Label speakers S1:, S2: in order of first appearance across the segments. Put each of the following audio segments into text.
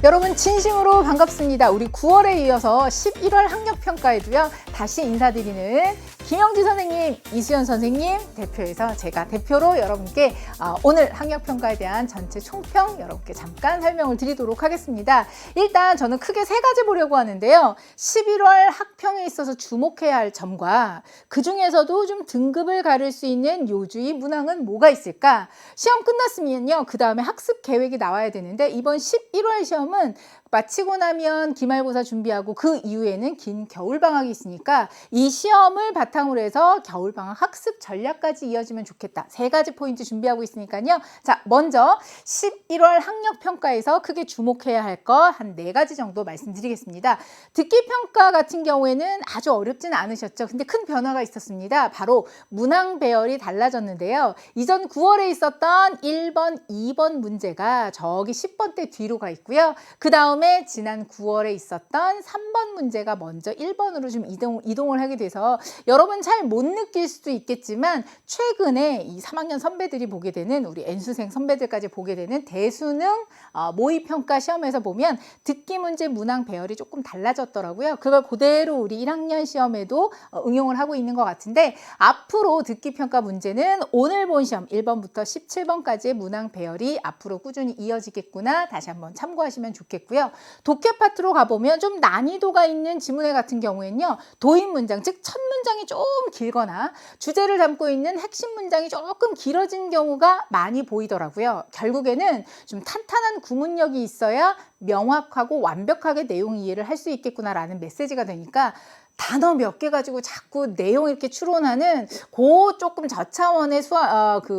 S1: 여러분 진심으로 반갑습니다. 우리 9월에 이어서 11월 학력평가에도요. 다시 인사드리는 김영지 선생님, 이수연 선생님 대표에서 제가 대표로 여러분께 오늘 학력평가에 대한 전체 총평 여러분께 잠깐 설명을 드리도록 하겠습니다. 일단 저는 크게 세 가지 보려고 하는데요. 11월 학평에 있어서 주목해야 할 점과 그중에서도 좀 등급을 가를 수 있는 요주의 문항은 뭐가 있을까? 시험 끝났으면요. 그 다음에 학습 계획이 나와야 되는데 이번 11월 시험은 마치고 나면 기말고사 준비하고 그 이후에는 긴 겨울방학이 있으니까 이 시험을 바탕으로 해서 겨울방학 학습 전략까지 이어지면 좋겠다. 세 가지 포인트 준비하고 있으니까요. 자, 먼저 11월 학력평가에서 크게 주목해야 할 거 한 네 가지 정도 말씀드리겠습니다. 듣기평가 같은 경우에는 아주 어렵지는 않으셨죠. 근데 큰 변화가 있었습니다. 바로 문항 배열이 달라졌는데요. 이전 9월에 있었던 1번, 2번 문제가 저기 10번대 뒤로 가 있고요. 그 다음에 지난 9월에 있었던 3번 문제가 먼저 1번으로 좀 이동을 하게 돼서 여러분 잘 못 느낄 수도 있겠지만 최근에 이 3학년 선배들이 보게 되는 우리 N수생 선배들까지 보게 되는 대수능 모의평가 시험에서 보면 듣기 문제 문항 배열이 조금 달라졌더라고요. 그걸 그대로 우리 1학년 시험에도 응용을 하고 있는 것 같은데 앞으로 듣기평가 문제는 오늘 본 시험 1번부터 17번까지의 문항 배열이 앞으로 꾸준히 이어지겠구나 다시 한번 참고하시면 좋겠고요. 독해 파트로 가보면 좀 난이도가 있는 지문회 같은 경우에는요. 도입 문장, 즉 첫 문장이 좀 길거나 주제를 담고 있는 핵심 문장이 조금 길어진 경우가 많이 보이더라고요. 결국에는 좀 탄탄한 구문력이 있어야 명확하고 완벽하게 내용 이해를 할 수 있겠구나라는 메시지가 되니까 단어 몇 개 가지고 자꾸 내용 이렇게 추론하는 그 조금 저차원의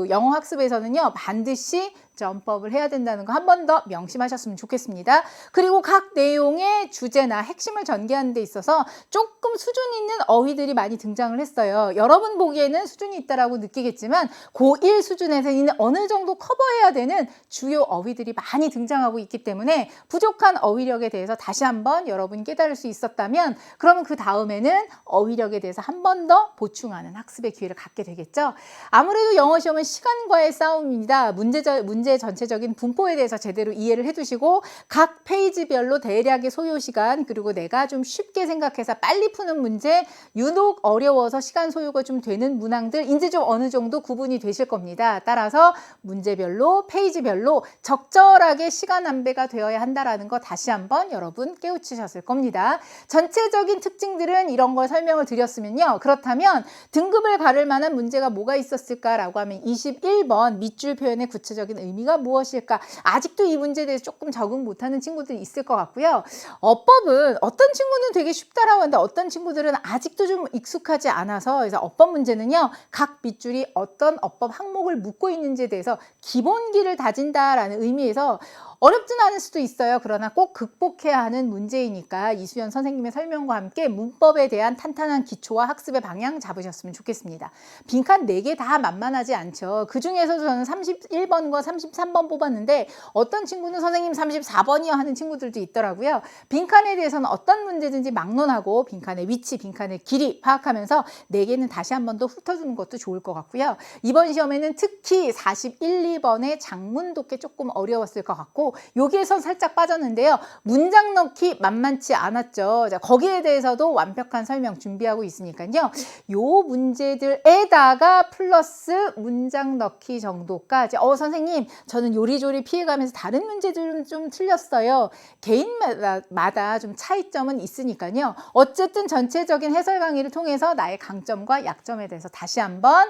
S1: 영어 학습에서는요. 반드시 점법을 해야 된다는 거 한 번 더 명심하셨으면 좋겠습니다. 그리고 각 내용의 주제나 핵심을 전개하는 데 있어서 조금 수준 있는 어휘들이 많이 등장을 했어요. 여러분 보기에는 수준이 있다라고 느끼겠지만 고1 수준에서는 어느 정도 커버해야 되는 주요 어휘들이 많이 등장하고 있기 때문에 부족한 어휘력에 대해서 다시 한번 여러분이 깨달을 수 있었다면 그러면 그 다음에는 어휘력에 대해서 한 번 더 보충하는 학습의 기회를 갖게 되겠죠. 아무래도 영어 시험은 시간과의 싸움입니다. 문제 전체적인 분포에 대해서 제대로 이해를 해두시고 각 페이지별로 대략의 소요 시간 그리고 내가 좀 쉽게 생각해서 빨리 푸는 문제 유독 어려워서 시간 소요가 좀 되는 문항들 이제 좀 어느 정도 구분이 되실 겁니다. 따라서 문제별로 페이지별로 적절하게 시간 안배가 되어야 한다는 거 다시 한번 여러분 깨우치셨을 겁니다. 전체적인 특징들은 이런 걸 설명을 드렸으면요. 그렇다면 등급을 가를 만한 문제가 뭐가 있었을까라고 하면 21번 밑줄 표현의 구체적인 의미가 무엇일까? 아직도 이 문제에 대해서 조금 적응 못하는 친구들이 있을 것 같고요. 어법은 어떤 친구는 되게 쉽다라고 하는데 어떤 친구들은 아직도 좀 익숙하지 않아서 그래서 어법 문제는요. 각 밑줄이 어떤 어법 항목을 묻고 있는지에 대해서 기본기를 다진다라는 의미에서 어렵진 않을 수도 있어요. 그러나 꼭 극복해야 하는 문제이니까 이수연 선생님의 설명과 함께 문법에 대한 탄탄한 기초와 학습의 방향 잡으셨으면 좋겠습니다. 빈칸 4개 다 만만하지 않죠. 그중에서도 저는 31번과 33번 뽑았는데 어떤 친구는 선생님 34번이요 하는 친구들도 있더라고요. 빈칸에 대해서는 어떤 문제든지 막론하고 빈칸의 위치, 빈칸의 길이 파악하면서 4개는 다시 한 번 더 훑어주는 것도 좋을 것 같고요. 이번 시험에는 특히 41, 2번의 작문 독해 조금 어려웠을 것 같고 여기에서 살짝 빠졌는데요. 문장 넣기 만만치 않았죠. 자, 거기에 대해서도 완벽한 설명 준비하고 있으니까요. 요 문제들에다가 플러스 문장 넣기 정도까지 선생님 저는 요리조리 피해가면서 다른 문제들은 좀 틀렸어요. 개인마다 좀 차이점은 있으니까요. 어쨌든 전체적인 해설 강의를 통해서 나의 강점과 약점에 대해서 다시 한번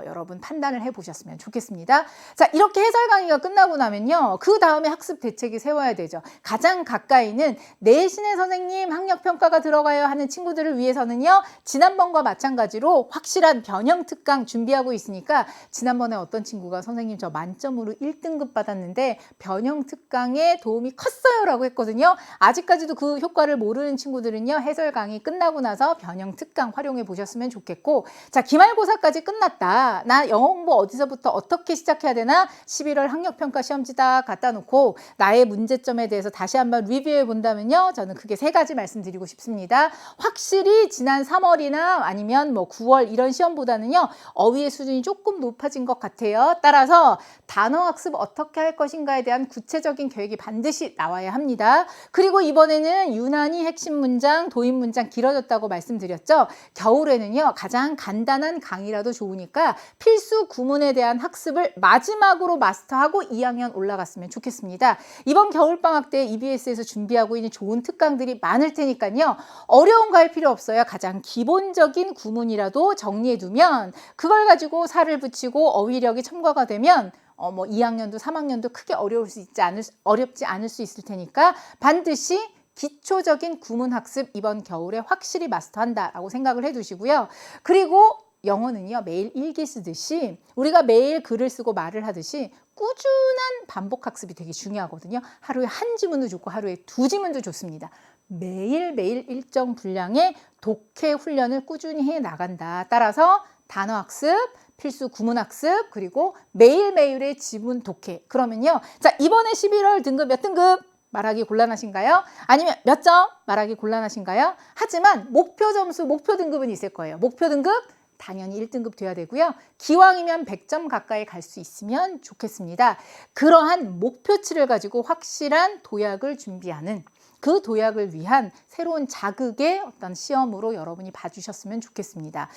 S1: 여러분 판단을 해보셨으면 좋겠습니다. 자, 이렇게 해설 강의가 끝나고 나면요. 그 다음에 학습 대책이 세워야 되죠. 가장 가까이는 내신의 선생님 학력평가가 들어가요 하는 친구들을 위해서는요. 지난번과 마찬가지로 확실한 변형 특강 준비하고 있으니까 지난번에 어떤 친구가 선생님 저 만점으로 1등급 받았는데 변형 특강에 도움이 컸어요 라고 했거든요. 아직까지도 그 효과를 모르는 친구들은요. 해설 강의 끝나고 나서 변형 특강 활용해 보셨으면 좋겠고 자, 기말고사까지 끝났다. 자, 나 영어 공부 어디서부터 어떻게 시작해야 되나? 11월 학력평가 시험지 다 갖다 놓고 나의 문제점에 대해서 다시 한번 리뷰해 본다면요. 저는 크게 3가지 말씀드리고 싶습니다. 확실히 지난 3월이나 아니면 뭐 9월 이런 시험보다는요. 어휘의 수준이 조금 높아진 것 같아요. 따라서 단어 학습 어떻게 할 것인가에 대한 구체적인 계획이 반드시 나와야 합니다. 그리고 이번에는 유난히 핵심 문장, 도입 문장 길어졌다고 말씀드렸죠. 겨울에는요. 가장 간단한 강의라도 좋으니까 필수 구문에 대한 학습을 마지막으로 마스터하고 2학년 올라갔으면 좋겠습니다. 이번 겨울방학 때 EBS에서 준비하고 있는 좋은 특강들이 많을 테니까요. 어려운 거 할 필요 없어요. 가장 기본적인 구문이라도 정리해두면 그걸 가지고 살을 붙이고 어휘력이 첨가가 되면 뭐 2학년도 3학년도 크게 어렵지 않을 수 있을 테니까 반드시 기초적인 구문 학습 이번 겨울에 확실히 마스터한다라고 생각을 해두시고요. 그리고 영어는요. 매일 일기 쓰듯이 우리가 매일 글을 쓰고 말을 하듯이 꾸준한 반복 학습이 되게 중요하거든요. 하루에 한 지문도 좋고 하루에 2지문도 좋습니다. 매일매일 일정 분량의 독해 훈련을 꾸준히 해 나간다. 따라서 단어 학습, 필수 구문 학습, 그리고 매일매일의 지문 독해. 그러면요. 자, 이번에 11월 등급 몇 등급? 말하기 곤란하신가요? 아니면 몇 점? 말하기 곤란하신가요? 하지만 목표 점수, 목표 등급은 있을 거예요. 목표 등급? 당연히 1등급 돼야 되고요. 기왕이면 100점 가까이 갈 수 있으면 좋겠습니다. 그러한 목표치를 가지고 확실한 도약을 준비하는 그 도약을 위한 새로운 자극의 어떤 시험으로 여러분이 봐주셨으면 좋겠습니다.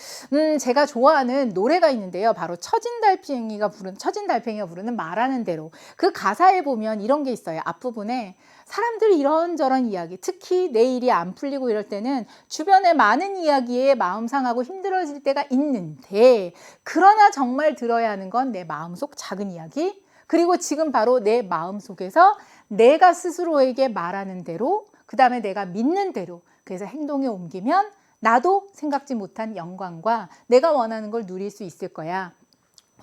S1: 제가 좋아하는 노래가 있는데요. 바로 처진달팽이가 부르는 말하는 대로. 그 가사에 보면 이런 게 있어요. 앞부분에 사람들이 이런저런 이야기, 특히 내 일이 안 풀리고 이럴 때는 주변의 많은 이야기에 마음 상하고 힘들어질 때가 있는데 그러나 정말 들어야 하는 건 내 마음속 작은 이야기, 그리고 지금 바로 내 마음속에서 내가 스스로에게 말하는 대로, 그 다음에 내가 믿는 대로, 그래서 행동에 옮기면 나도 생각지 못한 영광과 내가 원하는 걸 누릴 수 있을 거야.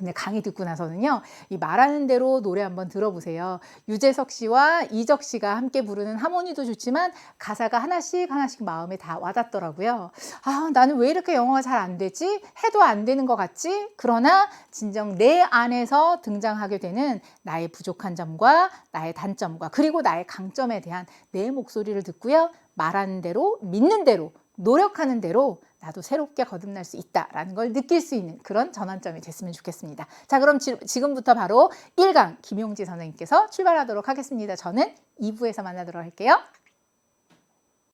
S1: 오늘 강의 듣고 나서는요. 이 말하는 대로 노래 한번 들어보세요. 유재석 씨와 이적 씨가 함께 부르는 하모니도 좋지만 가사가 하나씩 마음에 다 와닿더라고요. 아, 나는 왜 이렇게 영어가 잘 안 되지? 해도 안 되는 것 같지? 그러나 진정 내 안에서 등장하게 되는 나의 부족한 점과 나의 단점과 그리고 나의 강점에 대한 내 목소리를 듣고요. 말하는 대로, 믿는 대로, 노력하는 대로 나도 새롭게 거듭날 수 있다라는 걸 느낄 수 있는 그런 전환점이 됐으면 좋겠습니다. 자, 그럼 지금부터 바로 1강 김용지 선생님께서 출발하도록 하겠습니다. 저는 2부에서 만나도록 할게요.